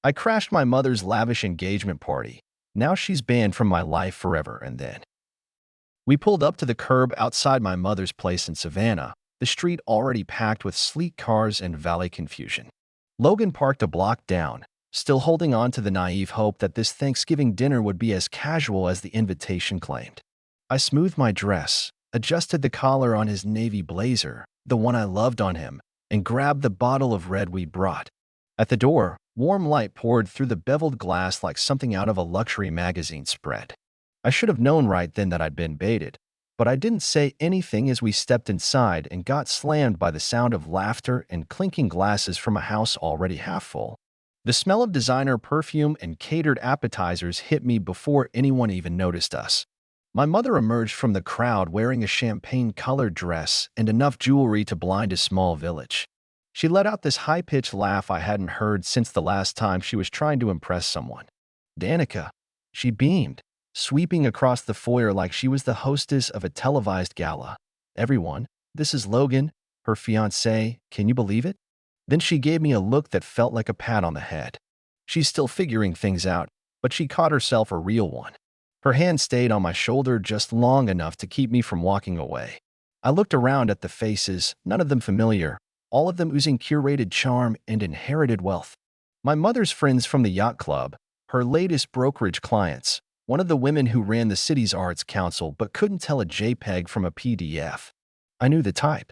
I crashed my mother's lavish engagement party. Now she's banned from my life forever. And then we pulled up to the curb outside my mother's place in Savannah, the street already packed with sleek cars and valet confusion. Logan parked a block down, still holding on to the naive hope that this Thanksgiving dinner would be as casual as the invitation claimed. I smoothed my dress, adjusted the collar on his navy blazer, the one I loved on him, and grabbed the bottle of red we brought. At the door, warm light poured through the beveled glass like something out of a luxury magazine spread. I should have known right then that I'd been baited, but I didn't say anything as we stepped inside and got slammed by the sound of laughter and clinking glasses from a house already half full. The smell of designer perfume and catered appetizers hit me before anyone even noticed us. My mother emerged from the crowd wearing a champagne-colored dress and enough jewelry to blind a small village. She let out this high-pitched laugh I hadn't heard since the last time she was trying to impress someone. "Danica," she beamed, sweeping across the foyer like she was the hostess of a televised gala. "Everyone, this is Logan, her fiancé. Can you believe it?" Then she gave me a look that felt like a pat on the head. She's still figuring things out, but she caught herself a real one. Her hand stayed on my shoulder just long enough to keep me from walking away. I looked around at the faces, none of them familiar, all of them oozing curated charm and inherited wealth. My mother's friends from the yacht club, her latest brokerage clients, one of the women who ran the city's arts council but couldn't tell a JPEG from a PDF. I knew the type.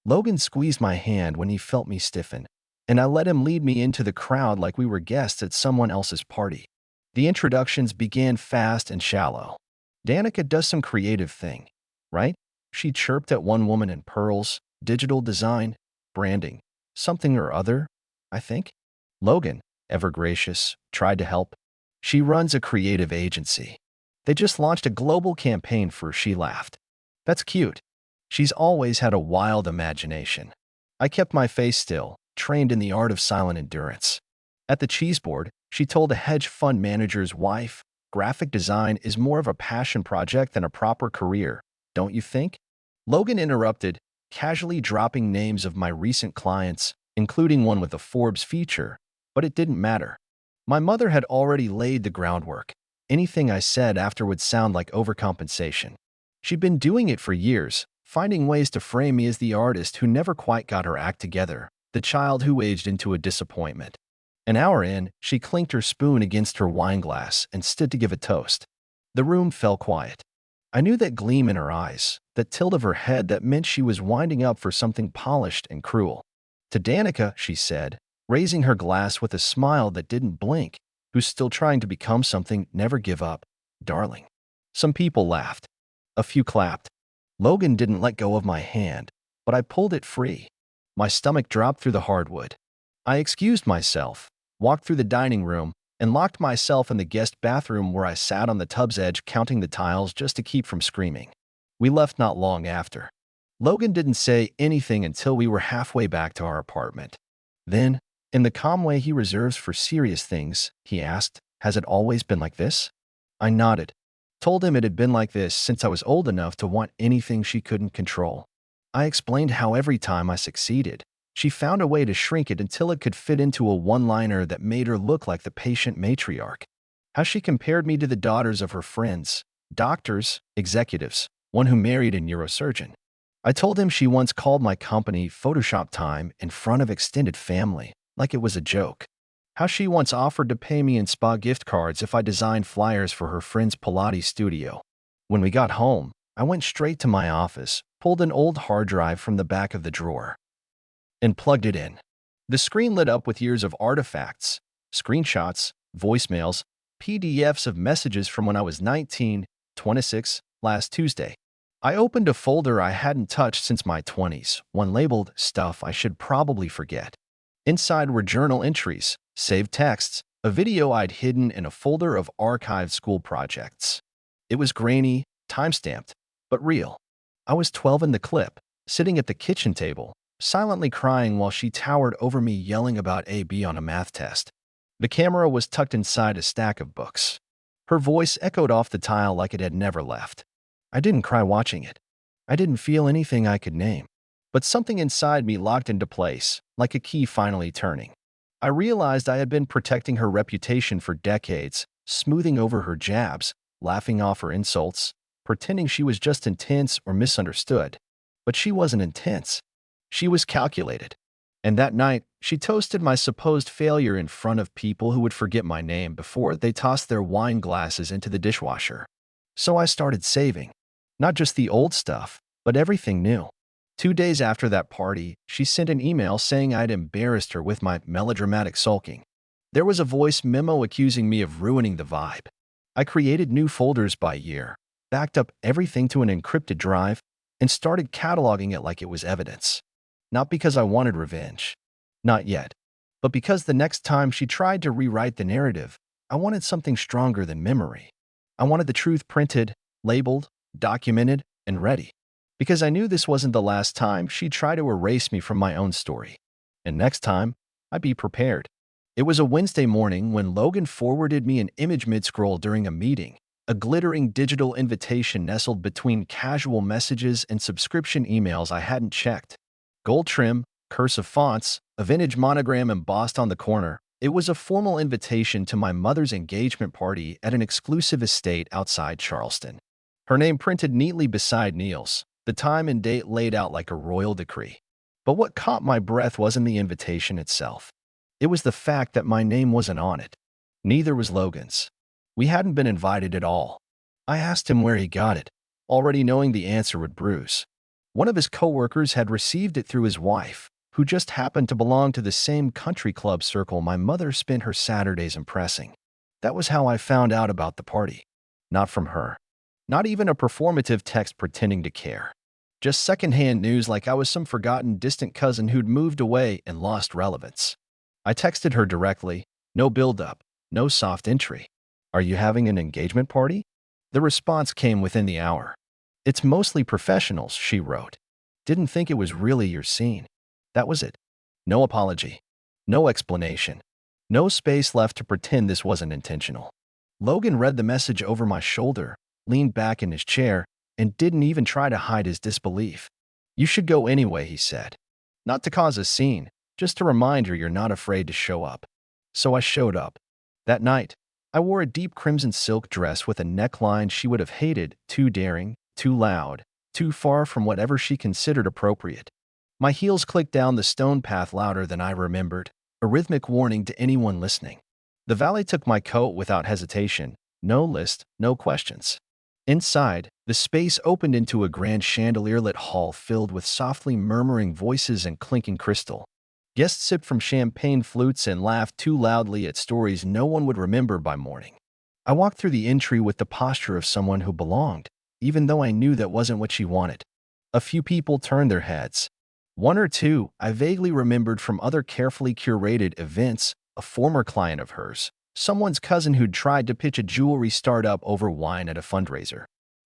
Logan squeezed my hand when he felt me stiffen, and I let him lead me into the crowd like we were guests at someone else's party. The introductions began fast and shallow. "Danica does some creative thing, right?" She chirped at one woman in pearls, "digital design, branding, something or other, I think." Logan, ever gracious, tried to help. "She runs a creative agency. They just launched a global campaign for," she laughed. "That's cute. She's always had a wild imagination." I kept my face still, trained in the art of silent endurance. At the cheese board, she told a hedge fund manager's wife, "Graphic design is more of a passion project than a proper career, don't you think?" Logan interrupted, casually dropping names of my recent clients, including one with a Forbes feature, but it didn't matter. My mother had already laid the groundwork. Anything I said after would sound like overcompensation. She'd been doing it for years, finding ways to frame me as the artist who never quite got her act together, the child who aged into a disappointment. An hour in, she clinked her spoon against her wine glass and stood to give a toast. The room fell quiet. I knew that gleam in her eyes, that tilt of her head that meant she was winding up for something polished and cruel. "To Danica," she said, raising her glass with a smile that didn't blink, "who's still trying to become something, never give up, darling." Some people laughed. A few clapped. Logan didn't let go of my hand, but I pulled it free. My stomach dropped through the hardwood. I excused myself, walked through the dining room, and locked myself in the guest bathroom where I sat on the tub's edge counting the tiles just to keep from screaming. We left not long after. Logan didn't say anything until we were halfway back to our apartment. Then, in the calm way he reserves for serious things, he asked, "Has it always been like this?" I nodded, told him it had been like this since I was old enough to want anything she couldn't control. I explained how every time I succeeded, she found a way to shrink it until it could fit into a one-liner that made her look like the patient matriarch. How she compared me to the daughters of her friends, doctors, executives, one who married a neurosurgeon. I told him she once called my company Photoshop Time in front of extended family, like it was a joke. How she once offered to pay me in spa gift cards if I designed flyers for her friend's Pilates studio. When we got home, I went straight to my office, pulled an old hard drive from the back of the drawer, and plugged it in. The screen lit up with years of artifacts, screenshots, voicemails, PDFs of messages from when I was 19, 26, last Tuesday. I opened a folder I hadn't touched since my 20s, one labeled "Stuff I Should Probably Forget." Inside were journal entries, saved texts, a video I'd hidden in a folder of archived school projects. It was grainy, time-stamped, but real. I was 12 in the clip, sitting at the kitchen table, silently crying while she towered over me yelling about AB on a math test. The camera was tucked inside a stack of books. Her voice echoed off the tile like it had never left. I didn't cry watching it. I didn't feel anything I could name. But something inside me locked into place, like a key finally turning. I realized I had been protecting her reputation for decades, smoothing over her jabs, laughing off her insults, pretending she was just intense or misunderstood. But she wasn't intense. She was calculated. And that night, she toasted my supposed failure in front of people who would forget my name before they tossed their wine glasses into the dishwasher. So I started saving. Not just the old stuff, but everything new. 2 days after that party, she sent an email saying I'd embarrassed her with my melodramatic sulking. There was a voice memo accusing me of ruining the vibe. I created new folders by year, backed up everything to an encrypted drive, and started cataloging it like it was evidence. Not because I wanted revenge. Not yet. But because the next time she tried to rewrite the narrative, I wanted something stronger than memory. I wanted the truth printed, labeled, documented, and ready. Because I knew this wasn't the last time she'd try to erase me from my own story. And next time, I'd be prepared. It was a Wednesday morning when Logan forwarded me an image mid-scroll during a meeting, a glittering digital invitation nestled between casual messages and subscription emails I hadn't checked. Gold trim, cursive fonts, a vintage monogram embossed on the corner. It was a formal invitation to my mother's engagement party at an exclusive estate outside Charleston. Her name printed neatly beside Neil's, the time and date laid out like a royal decree. But what caught my breath wasn't the invitation itself. It was the fact that my name wasn't on it. Neither was Logan's. We hadn't been invited at all. I asked him where he got it, already knowing the answer would bruise. One of his coworkers had received it through his wife, who just happened to belong to the same country club circle my mother spent her Saturdays impressing. That was how I found out about the party. Not from her. Not even a performative text pretending to care. Just secondhand news like I was some forgotten distant cousin who'd moved away and lost relevance. I texted her directly, no build-up, no soft entry. Are you having an engagement party? The response came within the hour. It's mostly professionals, she wrote. Didn't think it was really your scene. That was it. No apology. No explanation. No space left to pretend this wasn't intentional. Logan read the message over my shoulder, leaned back in his chair, and didn't even try to hide his disbelief. You should go anyway, he said. Not to cause a scene, just to remind her you're not afraid to show up. So I showed up. That night, I wore a deep crimson silk dress with a neckline she would have hated, too daring, too loud, too far from whatever she considered appropriate. My heels clicked down the stone path louder than I remembered, a rhythmic warning to anyone listening. The valet took my coat without hesitation, no list, no questions. Inside, the space opened into a grand chandelier-lit hall filled with softly murmuring voices and clinking crystal. Guests sipped from champagne flutes and laughed too loudly at stories no one would remember by morning. I walked through the entry with the posture of someone who belonged, even though I knew that wasn't what she wanted. A few people turned their heads. One or two I vaguely remembered from other carefully curated events, a former client of hers, someone's cousin who'd tried to pitch a jewelry startup over wine at a fundraiser.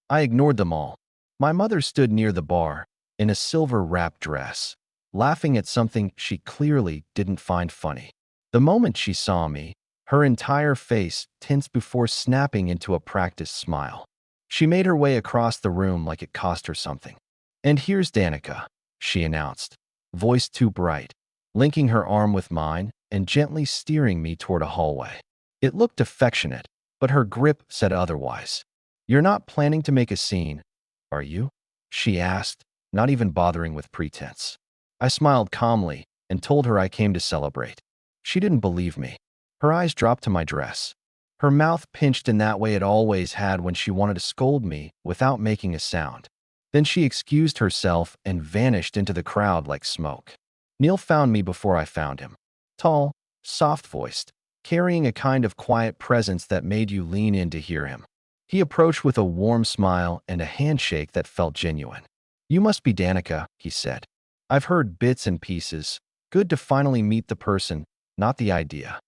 I ignored them all. My mother stood near the bar, in a silver-wrapped dress, laughing at something she clearly didn't find funny. The moment she saw me, her entire face tensed before snapping into a practiced smile. She made her way across the room like it cost her something. "And here's Danica," she announced, voice too bright, linking her arm with mine and gently steering me toward a hallway. It looked affectionate, but her grip said otherwise. "You're not planning to make a scene, are you?" she asked, not even bothering with pretense. I smiled calmly and told her I came to celebrate. She didn't believe me. Her eyes dropped to my dress. Her mouth pinched in that way it always had when she wanted to scold me without making a sound. Then she excused herself and vanished into the crowd like smoke. Neil found me before I found him. Tall, soft-voiced, carrying a kind of quiet presence that made you lean in to hear him. He approached with a warm smile and a handshake that felt genuine. "You must be Danica," he said. "I've heard bits and pieces. Good to finally meet the person, not the idea."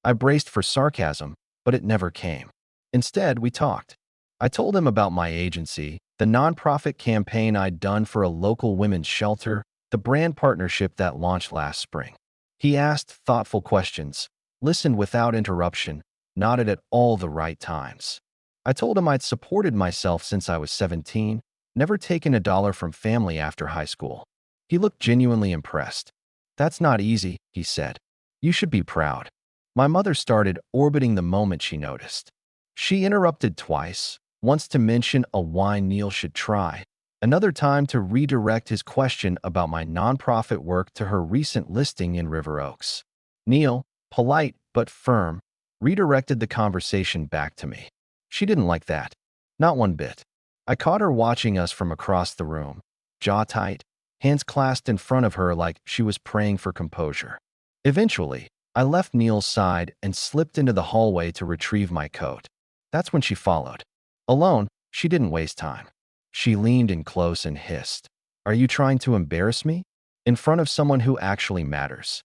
I braced for sarcasm, but it never came. Instead, we talked. I told him about my agency, the nonprofit campaign I'd done for a local women's shelter, the brand partnership that launched last spring. He asked thoughtful questions, listened without interruption, nodded at all the right times. I told him I'd supported myself since I was 17, never taken a dollar from family after high school. He looked genuinely impressed. "That's not easy," he said. You should be proud. My mother started orbiting the moment she noticed. She interrupted twice, once to mention a wine Neil should try, another time to redirect his question about my nonprofit work to her recent listing in River Oaks. Neil, polite but firm, redirected the conversation back to me. She didn't like that. Not one bit. I caught her watching us from across the room, jaw tight, hands clasped in front of her like she was praying for composure. Eventually, I left Neil's side and slipped into the hallway to retrieve my coat. That's when she followed. Alone, she didn't waste time. She leaned in close and hissed, "Are you trying to embarrass me? In front of someone who actually matters?"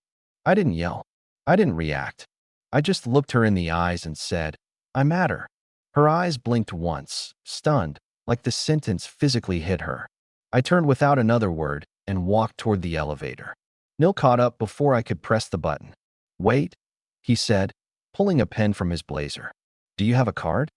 I didn't yell. I didn't react. I just looked her in the eyes and said, "I matter." Her eyes blinked once, stunned, like the sentence physically hit her. I turned without another word and walked toward the elevator. Neil caught up before I could press the button. "Wait," he said, pulling a pen from his blazer. "Do you have a card?"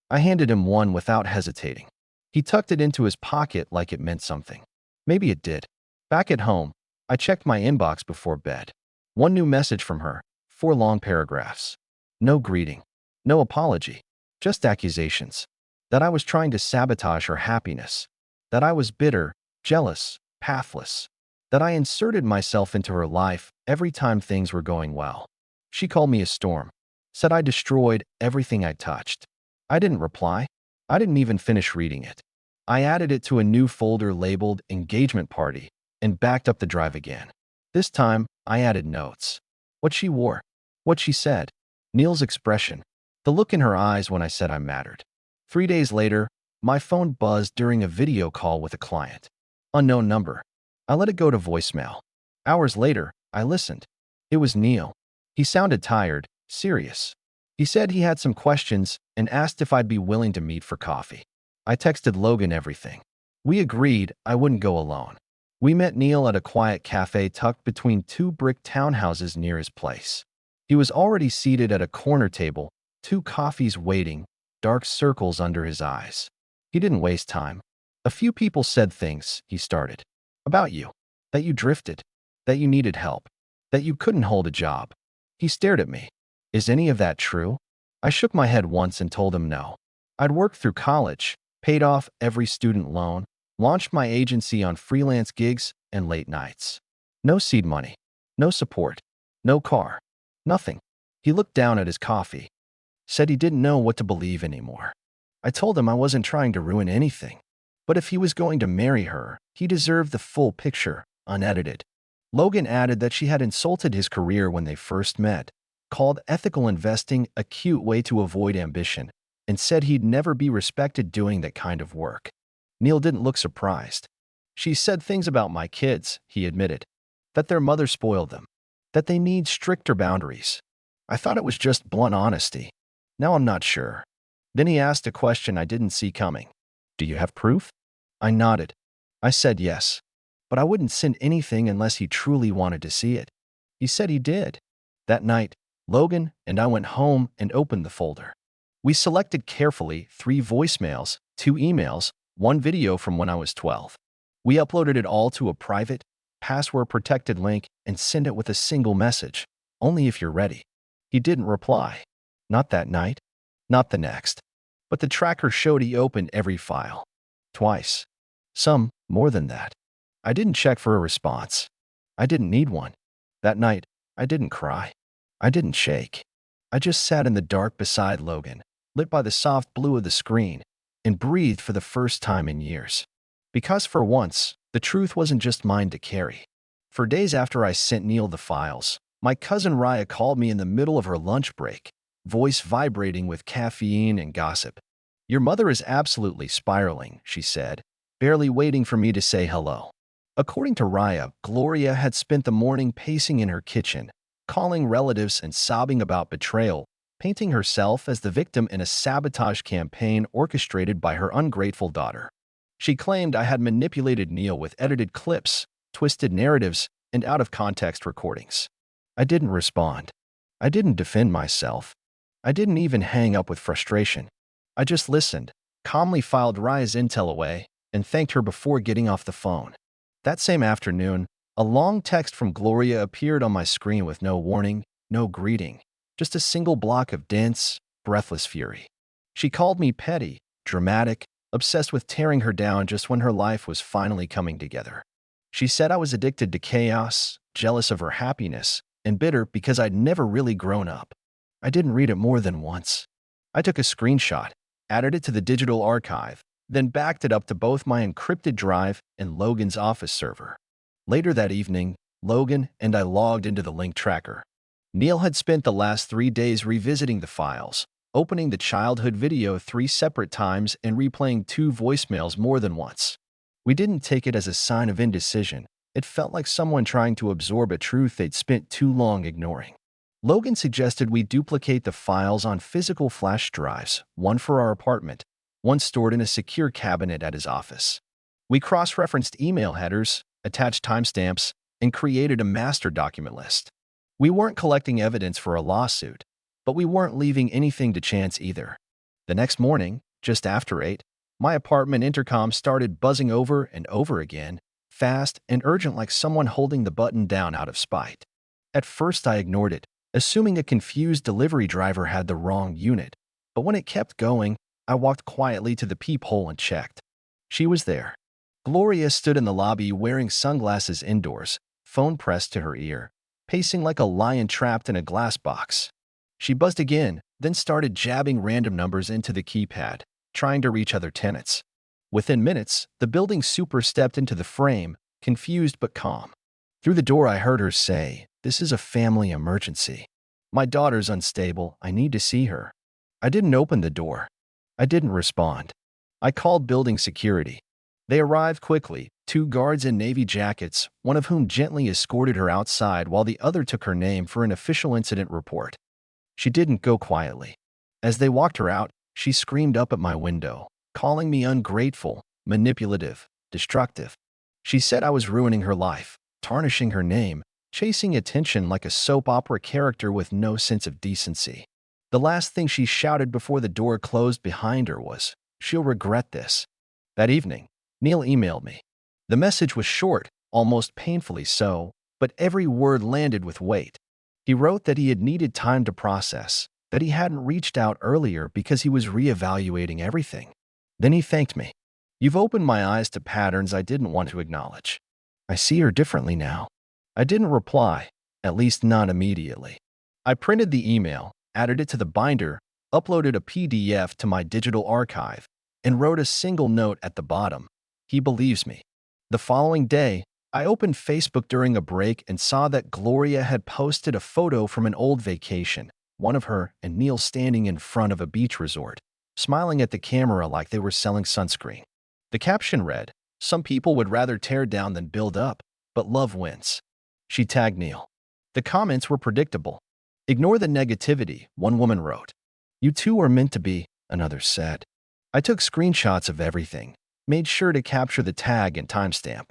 I handed him one without hesitating. He tucked it into his pocket like it meant something. Maybe it did. Back at home, I checked my inbox before bed. One new message from her, 4 long paragraphs. No greeting, no apology, just accusations. That I was trying to sabotage her happiness. That I was bitter, jealous, pathless. That I inserted myself into her life every time things were going well. She called me a storm. Said I destroyed everything I touched. I didn't reply. I didn't even finish reading it. I added it to a new folder labeled Engagement Party and backed up the drive again. This time, I added notes. What she wore. What she said. Neil's expression. The look in her eyes when I said I mattered. 3 days later, my phone buzzed during a video call with a client. Unknown number. I let it go to voicemail. Hours later, I listened. It was Neil. He sounded tired, serious. He said he had some questions and asked if I'd be willing to meet for coffee. I texted Logan everything. We agreed I wouldn't go alone. We met Neil at a quiet cafe tucked between 2 brick townhouses near his place. He was already seated at a corner table, 2 coffees waiting, dark circles under his eyes. He didn't waste time. "A few people said things," he started. "About you. That you drifted. That you needed help. That you couldn't hold a job." He stared at me. "Is any of that true?" I shook my head once and told him no. I'd worked through college, paid off every student loan, launched my agency on freelance gigs and late nights. No seed money. No support. No car. Nothing. He looked down at his coffee. Said he didn't know what to believe anymore. I told him I wasn't trying to ruin anything. But if he was going to marry her, he deserved the full picture, unedited. Logan added that she had insulted his career when they first met, called ethical investing a cute way to avoid ambition, and said he'd never be respected doing that kind of work. Neil didn't look surprised. "She said things about my kids," he admitted. "That their mother spoiled them. That they need stricter boundaries." I thought it was just blunt honesty. Now I'm not sure. Then he asked a question I didn't see coming. "Do you have proof?" I nodded. I said yes, but I wouldn't send anything unless he truly wanted to see it. He said he did. That night, Logan and I went home and opened the folder. We selected carefully 3 voicemails, 2 emails, 1 video from when I was 12. We uploaded it all to a private, password-protected link and sent it with a single message, "Only if you're ready." He didn't reply. Not that night. Not the next. But the tracker showed he opened every file. Twice. Some more than that. I didn't check for a response. I didn't need one. That night, I didn't cry. I didn't shake. I just sat in the dark beside Logan, lit by the soft blue of the screen, and breathed for the first time in years. Because for once, the truth wasn't just mine to carry. For days after I sent Neil the files, my cousin Raya called me in the middle of her lunch break, voice vibrating with caffeine and gossip. "Your mother is absolutely spiraling," she said, barely waiting for me to say hello. According to Raya, Gloria had spent the morning pacing in her kitchen, calling relatives and sobbing about betrayal, painting herself as the victim in a sabotage campaign orchestrated by her ungrateful daughter. She claimed I had manipulated Neil with edited clips, twisted narratives, and out-of-context recordings. I didn't respond. I didn't defend myself. I didn't even hang up with frustration. I just listened, calmly filed Raya's intel away, and thanked her before getting off the phone. That same afternoon, a long text from Gloria appeared on my screen with no warning, no greeting, just a single block of dense, breathless fury. She called me petty, dramatic, obsessed with tearing her down just when her life was finally coming together. She said I was addicted to chaos, jealous of her happiness, and bitter because I'd never really grown up. I didn't read it more than once. I took a screenshot, added it to the digital archive, then backed it up to both my encrypted drive and Logan's office server. Later that evening, Logan and I logged into the link tracker. Neil had spent the last 3 days revisiting the files, opening the childhood video 3 separate times and replaying 2 voicemails more than once. We didn't take it as a sign of indecision. It felt like someone trying to absorb a truth they'd spent too long ignoring. Logan suggested we duplicate the files on physical flash drives, one for our apartment, one stored in a secure cabinet at his office. We cross-referenced email headers, attached timestamps, and created a master document list. We weren't collecting evidence for a lawsuit, but we weren't leaving anything to chance either. The next morning, just after 8, my apartment intercom started buzzing over and over again, fast and urgent like someone holding the button down out of spite. At first I ignored it, assuming a confused delivery driver had the wrong unit, but when it kept going, I walked quietly to the peephole and checked. She was there. Gloria stood in the lobby wearing sunglasses indoors, phone pressed to her ear, pacing like a lion trapped in a glass box. She buzzed again, then started jabbing random numbers into the keypad, trying to reach other tenants. Within minutes, the building super stepped into the frame, confused but calm. Through the door I heard her say, "This is a family emergency. My daughter's unstable. I need to see her." I didn't open the door. I didn't respond. I called building security. They arrived quickly, 2 guards in navy jackets, one of whom gently escorted her outside while the other took her name for an official incident report. She didn't go quietly. As they walked her out, she screamed up at my window, calling me ungrateful, manipulative, destructive. She said I was ruining her life, tarnishing her name, chasing attention like a soap opera character with no sense of decency. The last thing she shouted before the door closed behind her was, "She'll regret this." That evening, Neil emailed me. The message was short, almost painfully so, but every word landed with weight. He wrote that he had needed time to process, that he hadn't reached out earlier because he was reevaluating everything. Then he thanked me. "You've opened my eyes to patterns I didn't want to acknowledge. I see her differently now." I didn't reply, at least not immediately. I printed the email, added it to the binder, uploaded a PDF to my digital archive, and wrote a single note at the bottom. "He believes me." The following day, I opened Facebook during a break and saw that Gloria had posted a photo from an old vacation, one of her and Neil standing in front of a beach resort, smiling at the camera like they were selling sunscreen. The caption read, "Some people would rather tear down than build up, but love wins." She tagged Neil. The comments were predictable. "Ignore the negativity," one woman wrote. "You two are meant to be," another said. I took screenshots of everything, made sure to capture the tag and timestamp.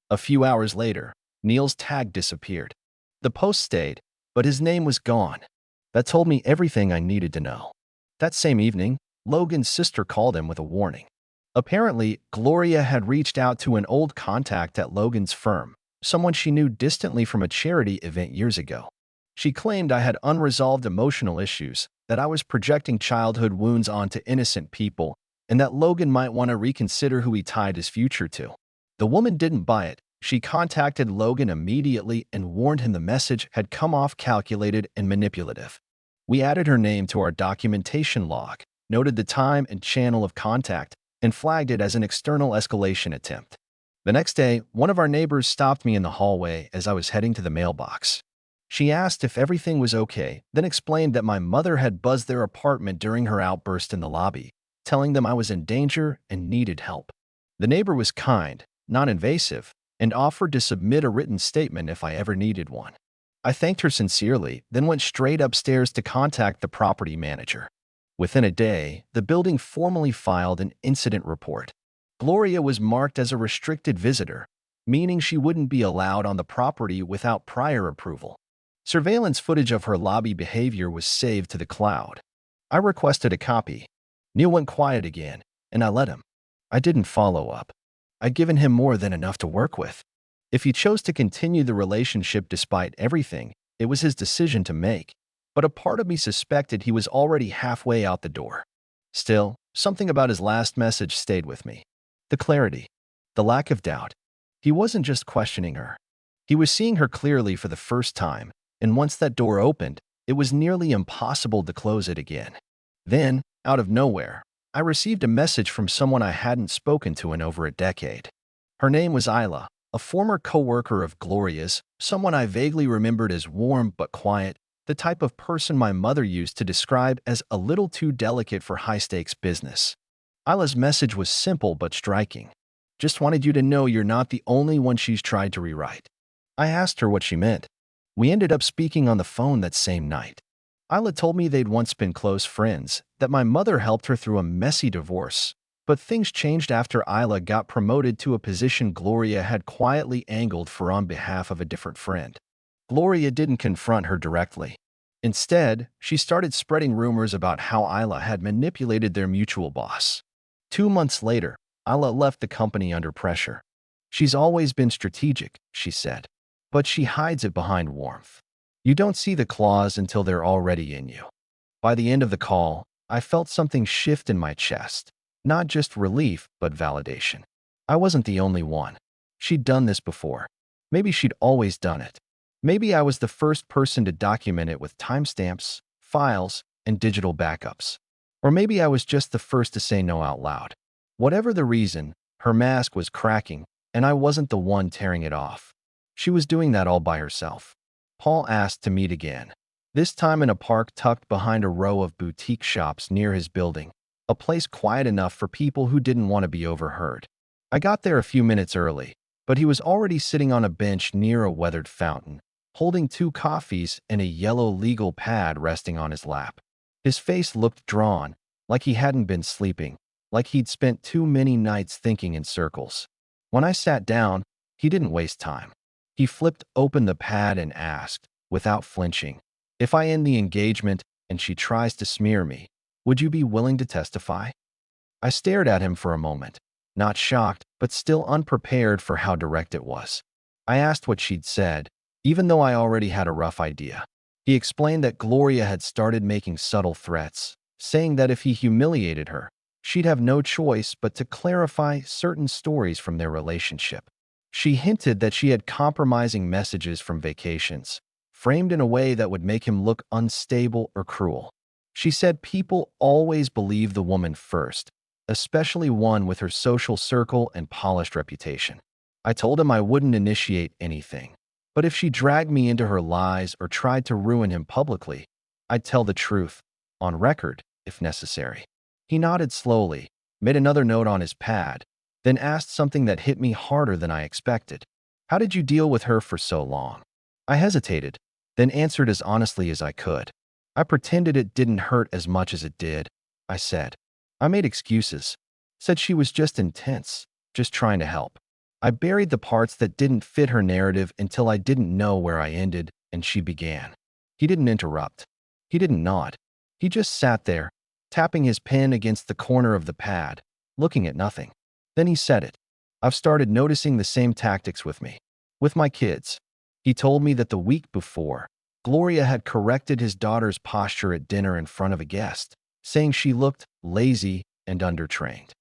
A few hours later, Neil's tag disappeared. The post stayed, but his name was gone. That told me everything I needed to know. That same evening, Logan's sister called him with a warning. Apparently, Gloria had reached out to an old contact at Logan's firm, someone she knew distantly from a charity event years ago. She claimed I had unresolved emotional issues, that I was projecting childhood wounds onto innocent people, and that Logan might want to reconsider who he tied his future to. The woman didn't buy it. She contacted Logan immediately and warned him the message had come off calculated and manipulative. We added her name to our documentation log, noted the time and channel of contact, and flagged it as an external escalation attempt. The next day, one of our neighbors stopped me in the hallway as I was heading to the mailbox. She asked if everything was okay, then explained that my mother had buzzed their apartment during her outburst in the lobby, telling them I was in danger and needed help. The neighbor was kind, non-invasive, and offered to submit a written statement if I ever needed one. I thanked her sincerely, then went straight upstairs to contact the property manager. Within a day, the building formally filed an incident report. Gloria was marked as a restricted visitor, meaning she wouldn't be allowed on the property without prior approval. Surveillance footage of her lobby behavior was saved to the cloud. I requested a copy. Neil went quiet again, and I let him. I didn't follow up. I'd given him more than enough to work with. If he chose to continue the relationship despite everything, It was his decision to make, but a part of me suspected he was already halfway out the door. Still, something about his last message stayed with me. The clarity, the lack of doubt. He wasn't just questioning her. He was seeing her clearly for the first time, and once that door opened, it was nearly impossible to close it again. Then, out of nowhere, I received a message from someone I hadn't spoken to in over a decade. Her name was Isla, a former co-worker of Gloria's, someone I vaguely remembered as warm but quiet, the type of person my mother used to describe as a little too delicate for high-stakes business. Isla's message was simple but striking. Just wanted you to know you're not the only one she's tried to rewrite. I asked her what she meant. We ended up speaking on the phone that same night. Isla told me they'd once been close friends, that my mother helped her through a messy divorce, but things changed after Isla got promoted to a position Gloria had quietly angled for on behalf of a different friend. Gloria didn't confront her directly. Instead, she started spreading rumors about how Isla had manipulated their mutual boss. 2 months later, Isla left the company under pressure. She's always been strategic, she said, but she hides it behind warmth. You don't see the claws until they're already in you. By the end of the call, I felt something shift in my chest. Not just relief, but validation. I wasn't the only one. She'd done this before. Maybe she'd always done it. Maybe I was the first person to document it with timestamps, files, and digital backups. Or maybe I was just the first to say no out loud. Whatever the reason, her mask was cracking, and I wasn't the one tearing it off. She was doing that all by herself. Paul asked to meet again, this time in a park tucked behind a row of boutique shops near his building, a place quiet enough for people who didn't want to be overheard. I got there a few minutes early, but he was already sitting on a bench near a weathered fountain, holding 2 coffees and a yellow legal pad resting on his lap. His face looked drawn, like he hadn't been sleeping, like he'd spent too many nights thinking in circles. When I sat down, he didn't waste time. He flipped open the pad and asked, without flinching, if I end the engagement and she tries to smear me, would you be willing to testify? I stared at him for a moment, not shocked, but still unprepared for how direct it was. I asked what she'd said, even though I already had a rough idea. He explained that Gloria had started making subtle threats, saying that if he humiliated her, she'd have no choice but to clarify certain stories from their relationship. She hinted that she had compromising messages from vacations, framed in a way that would make him look unstable or cruel. She said people always believe the woman first, especially one with her social circle and polished reputation. I told him I wouldn't initiate anything, but if she dragged me into her lies or tried to ruin him publicly, I'd tell the truth, on record, if necessary. He nodded slowly, made another note on his pad, then asked something that hit me harder than I expected. How did you deal with her for so long? I hesitated, then answered as honestly as I could. I pretended it didn't hurt as much as it did, I said. I made excuses, said she was just intense, just trying to help. I buried the parts that didn't fit her narrative until I didn't know where I ended and she began. He didn't interrupt. He didn't nod. He just sat there, tapping his pen against the corner of the pad, looking at nothing. Then he said it. I've started noticing the same tactics with me. With my kids. He told me that the week before, Gloria had corrected his daughter's posture at dinner in front of a guest, saying she looked lazy and undertrained.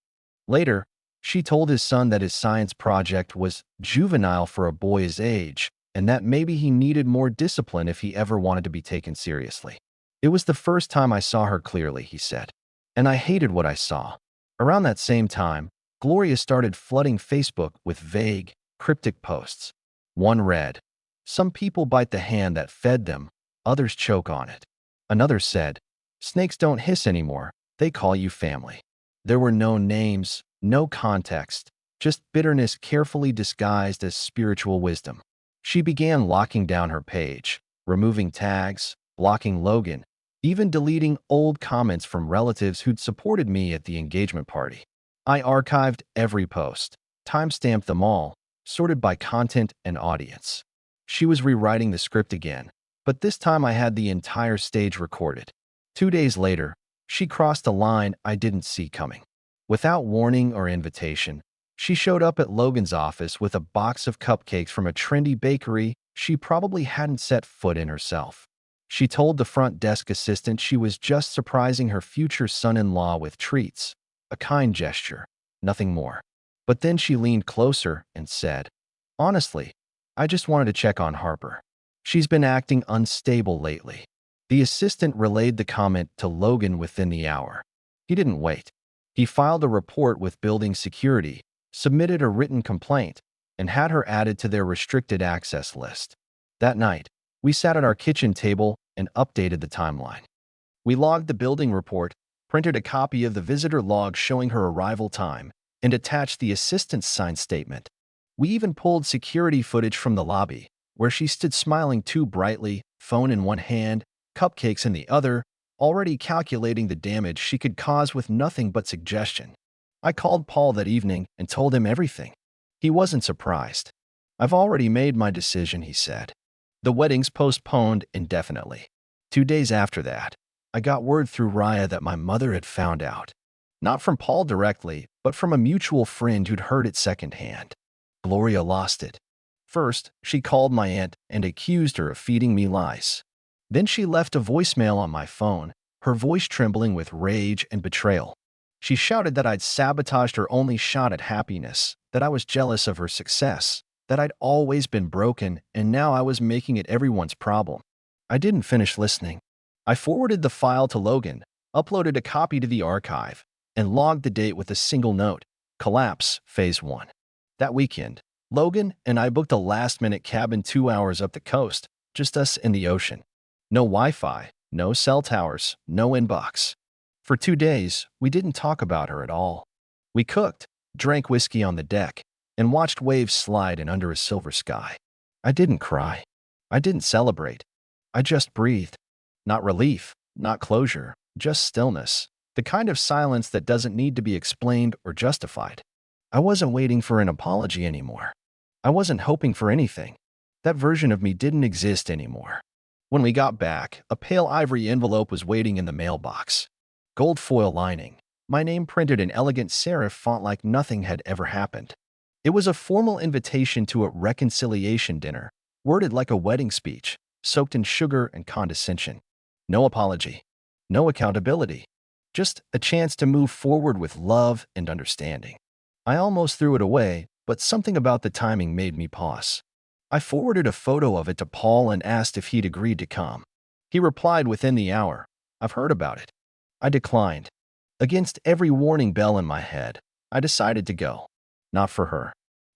Later, she told his son that his science project was juvenile for a boy his age, and that maybe he needed more discipline if he ever wanted to be taken seriously. It was the first time I saw her clearly, he said, and I hated what I saw. Around that same time, Gloria started flooding Facebook with vague, cryptic posts. One read, "Some people bite the hand that fed them, others choke on it." Another said, "Snakes don't hiss anymore, they call you family." There were no names, no context, just bitterness carefully disguised as spiritual wisdom. She began locking down her page, removing tags, blocking Logan, even deleting old comments from relatives who'd supported me at the engagement party. I archived every post, timestamped them all, sorted by content and audience. She was rewriting the script again, but this time I had the entire stage recorded. 2 days later, she crossed a line I didn't see coming. Without warning or invitation, she showed up at Logan's office with a box of cupcakes from a trendy bakery She probably hadn't set foot in herself. She told the front desk assistant she was just surprising her future son-in-law with treats, a kind gesture, nothing more. But then she leaned closer and said, "Honestly, I just wanted to check on Harper. She's been acting unstable lately." The assistant relayed the comment to Logan within the hour. He didn't wait. He filed a report with building security, submitted a written complaint, and had her added to their restricted access list. That night, we sat at our kitchen table and updated the timeline. We logged the building report, printed a copy of the visitor log showing her arrival time, and attached the assistant's signed statement. We even pulled security footage from the lobby, where she stood smiling too brightly, phone in one hand, cupcakes in the other, already calculating the damage she could cause with nothing but suggestion. I called Paul that evening and told him everything. He wasn't surprised. "I've already made my decision," he said. The wedding's postponed indefinitely. 2 days after that, I got word through Raya that my mother had found out. Not from Paul directly, but from a mutual friend who'd heard it secondhand. Gloria lost it. First, she called my aunt and accused her of feeding me lies. Then she left a voicemail on my phone, her voice trembling with rage and betrayal. She shouted that I'd sabotaged her only shot at happiness, that I was jealous of her success, that I'd always been broken, and now I was making it everyone's problem. I didn't finish listening. I forwarded the file to Logan, uploaded a copy to the archive, and logged the date with a single note: collapse, phase 1. That weekend, Logan and I booked a last-minute cabin 2 hours up the coast, just us and the ocean. No Wi-Fi, no cell towers, no inbox. For 2 days, we didn't talk about her at all. We cooked, drank whiskey on the deck, and watched waves slide in under a silver sky. I didn't cry. I didn't celebrate. I just breathed. Not relief, not closure, just stillness. The kind of silence that doesn't need to be explained or justified. I wasn't waiting for an apology anymore. I wasn't hoping for anything. That version of me didn't exist anymore. When we got back, a pale ivory envelope was waiting in the mailbox. Gold foil lining. My name printed in elegant serif font like nothing had ever happened. It was a formal invitation to a reconciliation dinner, worded like a wedding speech, soaked in sugar and condescension. No apology. No accountability. Just a chance to move forward with love and understanding. I almost threw it away, but something about the timing made me pause. I forwarded a photo of it to Paul and asked if he'd agreed to come. He replied within the hour, "I've heard about it." I declined. Against every warning bell in my head, I decided to go. Not for her.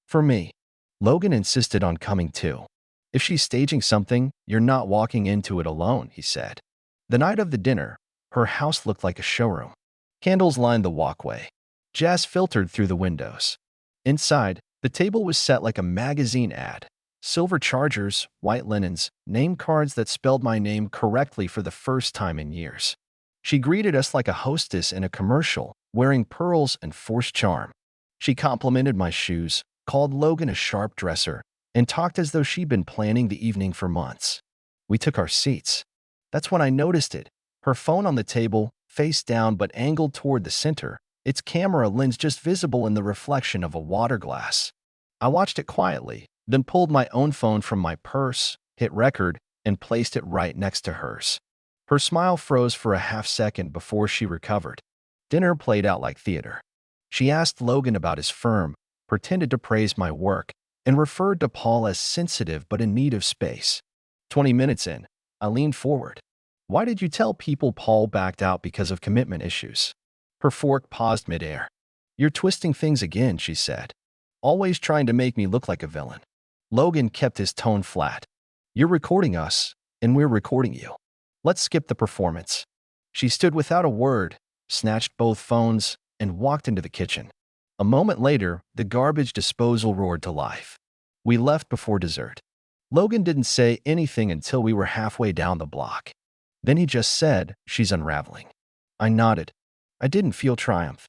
For me. Logan insisted on coming too. "If she's staging something, you're not walking into it alone," he said. The night of the dinner, her house looked like a showroom. Candles lined the walkway. Jazz filtered through the windows. Inside, the table was set like a magazine ad. Silver chargers, white linens, name cards that spelled my name correctly for the first time in years. She greeted us like a hostess in a commercial, wearing pearls and forced charm. She complimented my shoes, called Logan a sharp dresser, and talked as though she'd been planning the evening for months. We took our seats. That's when I noticed it. Her phone on the table, face down but angled toward the center, its camera lens just visible in the reflection of a water glass. I watched it quietly, then pulled my own phone from my purse, hit record, and placed it right next to hers. Her smile froze for a half second before she recovered. Dinner played out like theater. She asked Logan about his firm, pretended to praise my work, and referred to Paul as sensitive but in need of space. 20 minutes in, I leaned forward. "Why did you tell people Paul backed out because of commitment issues?" Her fork paused midair. "You're twisting things again," she said. "Always trying to make me look like a villain." Logan kept his tone flat. "You're recording us, and we're recording you. Let's skip the performance." She stood without a word, snatched both phones, and walked into the kitchen. A moment later, the garbage disposal roared to life. We left before dessert. Logan didn't say anything until we were halfway down the block. Then he just said, "She's unraveling." I nodded. I didn't feel triumph.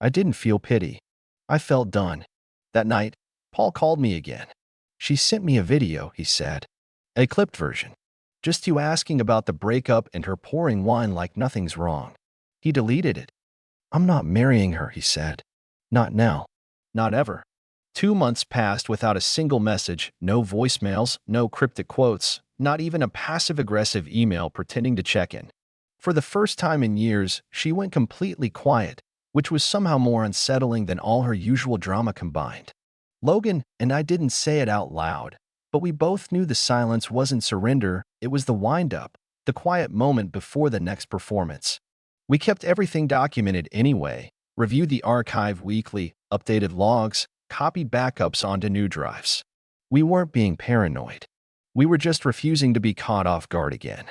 I didn't feel pity. I felt done. That night, Paul called me again. "She sent me a video," he said. "A clipped version. Just you asking about the breakup and her pouring wine like nothing's wrong." He deleted it. "I'm not marrying her," he said. "Not now. Not ever." 2 months passed without a single message, no voicemails, no cryptic quotes, not even a passive-aggressive email pretending to check in. For the first time in years, she went completely quiet, which was somehow more unsettling than all her usual drama combined. Logan and I didn't say it out loud, but we both knew the silence wasn't surrender, it was the wind-up, the quiet moment before the next performance. We kept everything documented anyway, reviewed the archive weekly, updated logs, copied backups onto new drives. We weren't being paranoid. We were just refusing to be caught off guard again.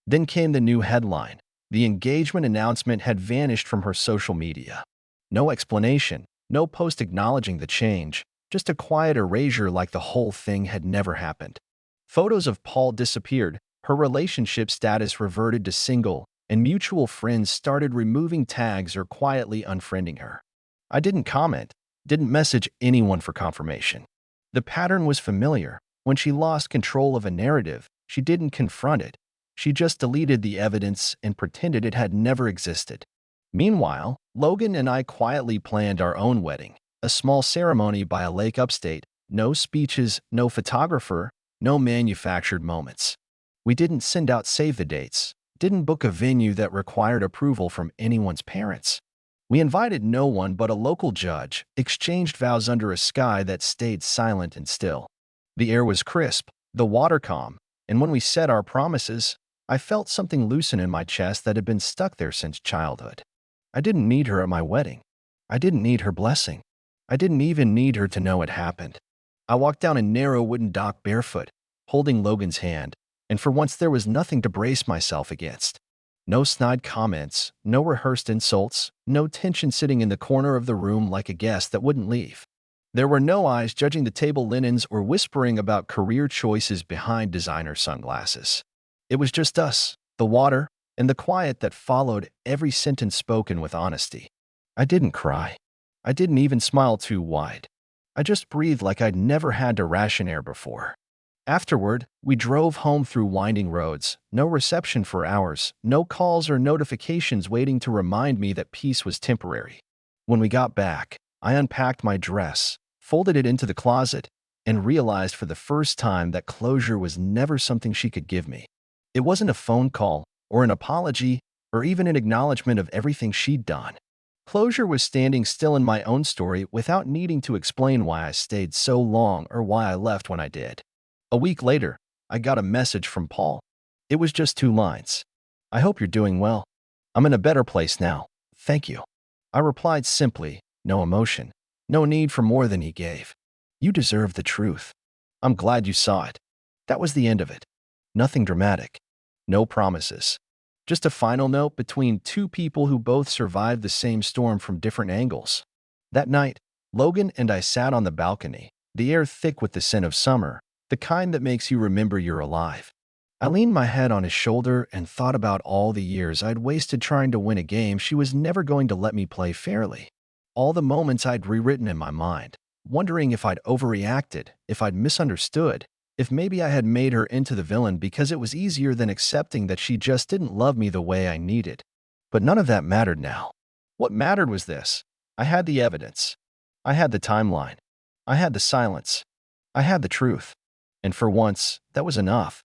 Then came the new headline. The engagement announcement had vanished from her social media. No explanation, no post acknowledging the change, just a quiet erasure like the whole thing had never happened. Photos of Paul disappeared, her relationship status reverted to single, and mutual friends started removing tags or quietly unfriending her. I didn't comment, didn't message anyone for confirmation. The pattern was familiar. When she lost control of a narrative, she didn't confront it. She just deleted the evidence and pretended it had never existed. Meanwhile, Logan and I quietly planned our own wedding, a small ceremony by a lake upstate, no speeches, no photographer, no manufactured moments. We didn't send out save the dates, didn't book a venue that required approval from anyone's parents. We invited no one but a local judge, exchanged vows under a sky that stayed silent and still. The air was crisp, the water calm, and when we said our promises, I felt something loosen in my chest that had been stuck there since childhood. I didn't need her at my wedding. I didn't need her blessing. I didn't even need her to know it happened. I walked down a narrow wooden dock barefoot, holding Logan's hand, and for once there was nothing to brace myself against. No snide comments, no rehearsed insults, no tension sitting in the corner of the room like a guest that wouldn't leave. There were no eyes judging the table linens or whispering about career choices behind designer sunglasses. It was just us, the water, and the quiet that followed every sentence spoken with honesty. I didn't cry. I didn't even smile too wide. I just breathed like I'd never had to ration air before. Afterward, we drove home through winding roads, no reception for hours, no calls or notifications waiting to remind me that peace was temporary. When we got back, I unpacked my dress, folded it into the closet, and realized for the first time that closure was never something she could give me. It wasn't a phone call, or an apology, or even an acknowledgement of everything she'd done. Closure was standing still in my own story without needing to explain why I stayed so long or why I left when I did. A week later, I got a message from Paul. It was just 2 lines. I hope you're doing well. I'm in a better place now. Thank you. I replied simply, no emotion, no need for more than he gave. You deserve the truth. I'm glad you saw it. That was the end of it. Nothing dramatic. No promises. Just a final note between 2 people who both survived the same storm from different angles. That night, Logan and I sat on the balcony, the air thick with the scent of summer, the kind that makes you remember you're alive. I leaned my head on his shoulder and thought about all the years I'd wasted trying to win a game she was never going to let me play fairly. All the moments I'd rewritten in my mind, wondering if I'd overreacted, if I'd misunderstood, if maybe I had made her into the villain because it was easier than accepting that she just didn't love me the way I needed. But none of that mattered now. What mattered was this. I had the evidence. I had the timeline. I had the silence. I had the truth. And for once, that was enough.